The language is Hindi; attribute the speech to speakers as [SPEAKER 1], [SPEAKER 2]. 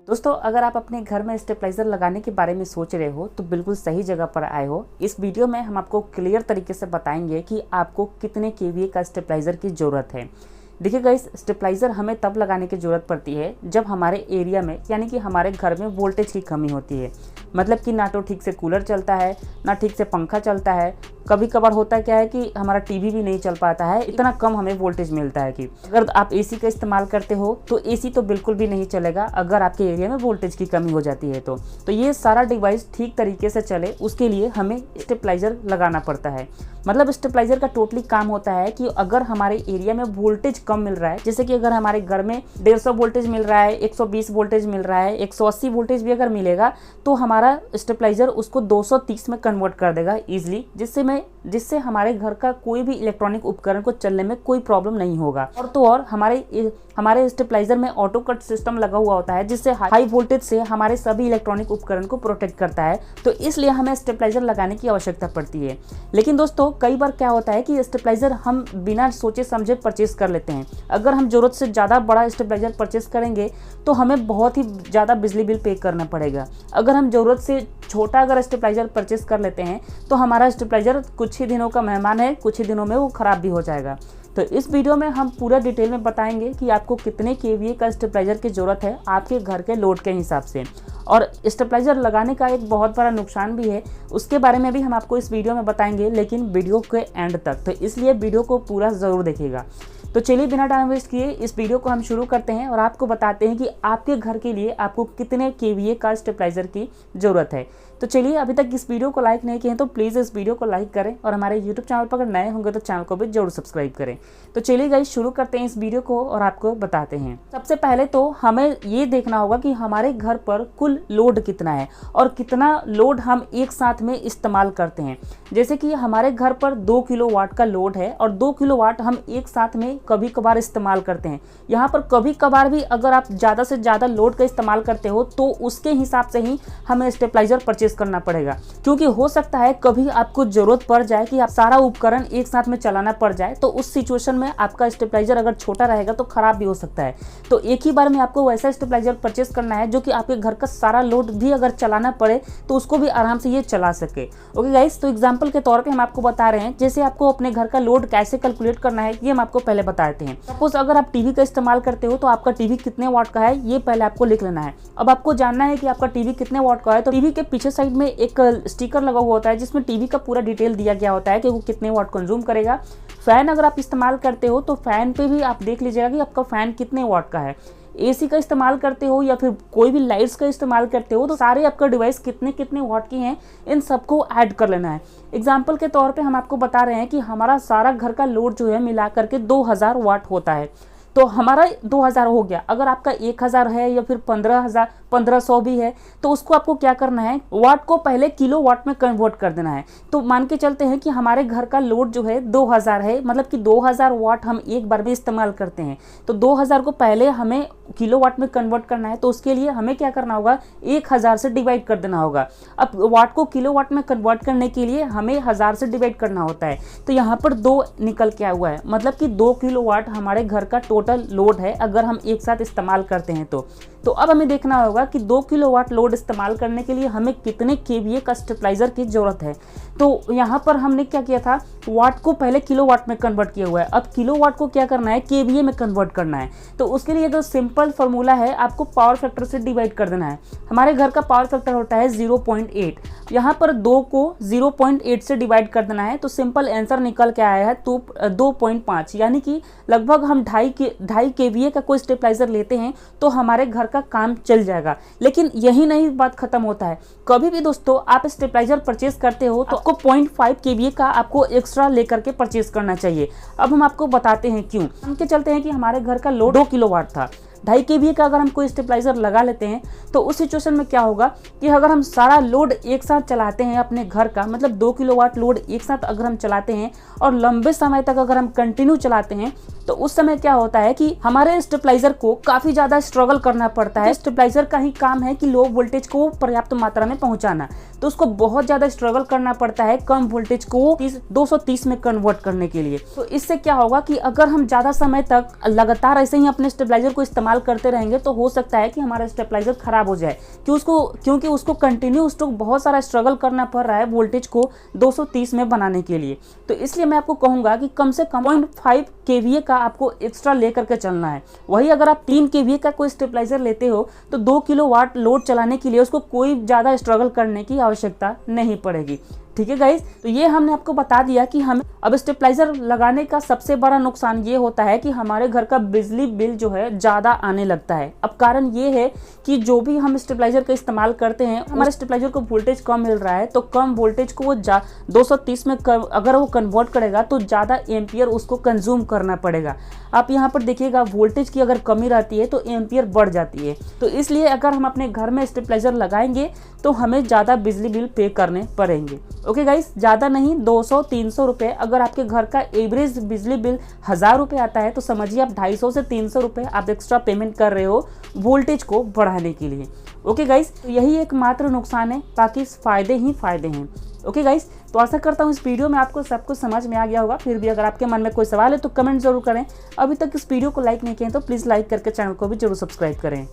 [SPEAKER 1] दोस्तों, अगर आप अपने घर में स्टेबलाइजर लगाने के बारे में सोच रहे हो तो बिल्कुल सही जगह पर आए हो। इस वीडियो में हम आपको क्लियर तरीके से बताएंगे कि आपको कितने केवीए का स्टेबलाइजर की ज़रूरत है। देखिए गाइस, स्टेबलाइजर हमें तब लगाने की ज़रूरत पड़ती है जब हमारे एरिया में यानी कि हमारे घर में वोल्टेज की कमी होती है। मतलब कि ना तो ठीक से कूलर चलता है, ना ठीक से पंखा चलता है। कभी कभार होता क्या है कि हमारा टीवी भी नहीं चल पाता है, इतना कम हमें वोल्टेज मिलता है कि अगर आप एसी का इस्तेमाल करते हो तो एसी तो बिल्कुल भी नहीं चलेगा अगर आपके एरिया में वोल्टेज की कमी हो जाती है। तो ये सारा डिवाइस ठीक तरीके से चले उसके लिए हमें स्टेबलाइजर लगाना पड़ता है। मतलब स्टेबलाइजर का टोटली काम होता है कि अगर हमारे एरिया में वोल्टेज कम मिल रहा है, जैसे कि अगर हमारे घर में 150 वोल्टेज मिल रहा है, 120 वोल्टेज मिल रहा है, 180 वोल्टेज भी अगर मिलेगा तो हमारा स्टेबलाइजर उसको 230 में कन्वर्ट कर देगा ईजिली, जिससे हमारे घर का कोई भी इलेक्ट्रॉनिक उपकरण को चलने में कोई प्रॉब्लम नहीं होगा। और तो और हमारे स्टेबलाइजर में ऑटो कट सिस्टम लगा हुआ होता है जिससे हाई वोल्टेज से हमारे सभी इलेक्ट्रॉनिक उपकरण को प्रोटेक्ट करता है। तो इसलिए हमें स्टेबलाइजर लगाने की आवश्यकता पड़ती है। लेकिन दोस्तों, कई बार क्या होता है कि स्टेबलाइजर हम बिना सोचे समझे परचेस कर लेते हैं। अगर हम जरूरत से ज़्यादा बड़ा स्टेबलाइजर परचेस करेंगे तो हमें बहुत ही ज़्यादा बिजली बिल पे करना पड़ेगा। अगर हम ज़रूरत से छोटा अगर स्टेबलाइजर परचेस कर लेते हैं तो हमारा स्टेबलाइजर कुछ ही दिनों का मेहमान है, कुछ ही दिनों में वो ख़राब भी हो जाएगा। तो इस वीडियो में हम पूरा डिटेल में बताएंगे कि आपको कितने केवीए का स्टेबलाइजर की ज़रूरत है आपके घर के लोड के हिसाब से। और स्टेबलाइजर लगाने का एक बहुत बड़ा नुकसान भी है, उसके बारे में भी हम आपको इस वीडियो में बताएंगे, लेकिन वीडियो के एंड तक। तो इसलिए वीडियो को पूरा ज़रूर देखिएगा। तो चलिए बिना टाइम वेस्ट किए इस वीडियो को हम शुरू करते हैं और आपको बताते हैं कि आपके घर के लिए आपको कितने केवीए का स्टेबलाइजर की ज़रूरत है। तो चलिए, अभी तक इस वीडियो को लाइक नहीं किए हैं तो प्लीज़ इस वीडियो को लाइक करें और हमारे यूट्यूब चैनल पर अगर नए होंगे तो चैनल को भी जरूर सब्सक्राइब करें। तो चलिए गाइस, शुरू करते हैं इस वीडियो को और आपको बताते हैं। सबसे पहले तो हमें ये देखना होगा कि हमारे घर पर कुल लोड कितना है और कितना लोड हम एक साथ में इस्तेमाल करते हैं। जैसे कि हमारे घर पर 2 किलोवाट का लोड है और 2 किलोवाट हम एक साथ में कभी कभार इस्तेमाल करते हैं। यहाँ पर कभी कभार भी अगर आप ज़्यादा से ज़्यादा लोड का इस्तेमाल करते हो तो उसके हिसाब से ही हमें स्टेबलाइजर परचेज करना पड़ेगा, क्योंकि हो सकता है कभी आपको जरूरत पड़ जाए कि आप सारा उपकरण एक साथ में चलाना पड़ जाए। तो उस सिचुएशन में आपका स्टेबलाइजर अगर छोटा रहेगा तो खराब भी हो सकता है। तो एक ही बार में आपको वैसा स्टेबलाइजर परचेस करना है जो कि आपके घर का सारा लोड भी अगर चलाना पड़े तो उसको भी आराम से ये चला सके। ओके गाइस, तो एग्जाम्पल के तौर पर हम आपको बता रहे हैं जैसे आपको अपने घर का लोड कैसे कैलकुलेट करना है ये हम आपको पहले बताते हैं। सपोज अगर आप टीवी का इस्तेमाल करते हो तो आपका टीवी कितने वाट का है ये पहले आपको लिख लेना है। अब आपको जानना है कि आपका टीवी कितने वाट का है, तो टीवी के पीछे साइड में एक स्टिकर लगा हुआ होता है जिसमें टीवी का पूरा डिटेल दिया गया होता है कि वो कितने वाट कंज्यूम करेगा। फैन अगर आप इस्तेमाल करते हो तो फैन पे भी आप देख लीजिएगा कि आपका फैन कितने वाट का है। एसी का इस्तेमाल करते हो या फिर कोई भी लाइट्स का इस्तेमाल करते हो तो सारे आपका डिवाइस कितने कितने वाट की हैं इन सबको ऐड कर लेना है। एग्जाम्पल के तौर पे हम आपको बता रहे हैं कि हमारा सारा घर का लोड जो है मिला करके 2000 वाट होता है। तो हमारा 2000 हो गया। अगर आपका 1000 है या फिर 1500 भी है तो उसको आपको क्या करना है, वाट को पहले किलो वाट में कन्वर्ट कर देना है। तो मान के चलते हैं कि हमारे घर का लोड जो है 2000 है, मतलब कि 2000 वाट हम एक बार में इस्तेमाल करते हैं। तो 2000 को पहले हमें किलो वाट में कन्वर्ट करना है, तो उसके लिए हमें क्या करना होगा, 1000 से डिवाइड कर देना होगा। अब वाट को किलो वाट में कन्वर्ट करने के लिए हमें 1000 से डिवाइड करना होता है। तो यहाँ पर 2 निकल के आया हुआ है, मतलब कि 2 किलो वाट हमारे घर का टोटल लोड है अगर हम एक साथ इस्तेमाल करते हैं तो अब हमें देखना होगा कि 2 किलोवाट लोड इस्तेमाल करने के लिए हमें कितने केवीए का स्टेबलाइजर की जरूरत है। तो यहाँ पर हमने क्या किया था, वाट को पहले किलोवाट में कन्वर्ट किया हुआ है। अब किलोवाट को क्या करना है, केवीए में कन्वर्ट करना है। तो उसके लिए जो सिंपल फॉर्मूला है, आपको पावर फैक्टर से डिवाइड कर देना है। हमारे घर का पावर फैक्टर होता है 0.8, यहाँ पर 2 को 0.8 से डिवाइड कर देना है। तो सिंपल आंसर निकल के आया है 2.5, यानी कि लगभग हम 2.5 केवीए का कोई स्टेबलाइजर लेते हैं तो हमारे घर का काम चल जाएगा। लेकिन यही नहीं बात खत्म होता है। कभी भी दोस्तों आप स्टेबलाइजर परचेस करते हो तो आपको 0.5 केवीए का आपको एक्स्ट्रा लेकर के परचेस करना चाहिए। अब हम आपको बताते हैं क्यों। हम के चलते हैं कि हमारे घर का लोड 2 किलोवाट था, 2.5 केवीए का अगर हम कोई स्टेबलाइजर लगा लेते हैं तो उस सिचुएशन में क्या होगा कि अगर हम सारा लोड एक साथ चलाते हैं अपने घर का, मतलब 2 किलोवाट लोड एक साथ अगर हम चलाते हैं और लंबे समय तक अगर हम कंटिन्यू चलाते हैं तो उस समय क्या होता है कि हमारे स्टेबलाइजर को काफ़ी ज़्यादा स्ट्रगल करना पड़ता है। स्टेबलाइजर का ही काम है कि लो वोल्टेज को पर्याप्त मात्रा में पहुंचाना, तो उसको बहुत ज़्यादा स्ट्रगल करना पड़ता है कम वोल्टेज को 230 में कन्वर्ट करने के लिए। तो इससे क्या होगा कि अगर हम ज़्यादा समय तक लगातार ऐसे ही अपने स्टेबलाइजर को इस्तेमाल इस्तेमाल करते रहेंगे तो हो सकता है कि हमारा स्टेबलाइजर खराब हो जाए, क्योंकि उसको कंटिन्यू बहुत सारा स्ट्रगल करना पड़ रहा है वोल्टेज को 230 में बनाने के लिए। तो इसलिए मैं आपको कहूँगा कि कम से कम 0.5 kVA का आपको एक्स्ट्रा लेकर के चलना है। वही अगर आप 3 kVA का कोई स्टेबलाइजर लेते हो तो 2 किलोवाट लोड चलाने के लिए उसको कोई ज़्यादा स्ट्रगल करने की आवश्यकता नहीं पड़ेगी। ठीक है गाइस, तो ये हमने आपको बता दिया कि हमें अब स्टेबलाइजर लगाने का सबसे बड़ा नुकसान ये होता है कि हमारे घर का बिजली बिल जो है ज़्यादा आने लगता है। अब कारण ये है कि जो भी हम स्टेबलाइजर का इस्तेमाल करते हैं, हमारे स्टेबलाइजर को वोल्टेज कम मिल रहा है, तो कम वोल्टेज को वो 230 में अगर वो कन्वर्ट करेगा तो ज़्यादा एम्पियर उसको कंज्यूम करना पड़ेगा। आप यहाँ पर देखिएगा, वोल्टेज की अगर कमी रहती है तो एम्पियर बढ़ जाती है। तो इसलिए अगर हम अपने घर में स्टेबलाइजर लगाएंगे तो हमें ज़्यादा बिजली बिल पे करने पड़ेंगे। ओके गाइस, ज़्यादा नहीं, 200-300 रुपये। अगर आपके घर का एवरेज बिजली बिल 1000 रुपये आता है तो समझिए आप 250 से 300 रुपये आप एक्स्ट्रा पेमेंट कर रहे हो वोल्टेज को बढ़ाने के लिए। ओके गाइस, तो यही एक मात्र नुकसान है, बाकी फ़ायदे ही फ़ायदे हैं। ओके गाइस, तो आशा करता हूँ इस वीडियो में आपको सब कुछ समझ में आ गया होगा। फिर भी अगर आपके मन में कोई सवाल है तो कमेंट जरूर करें। अभी तक इस वीडियो को लाइक नहीं किए तो प्लीज़ लाइक करके चैनल को भी जरूर सब्सक्राइब करें।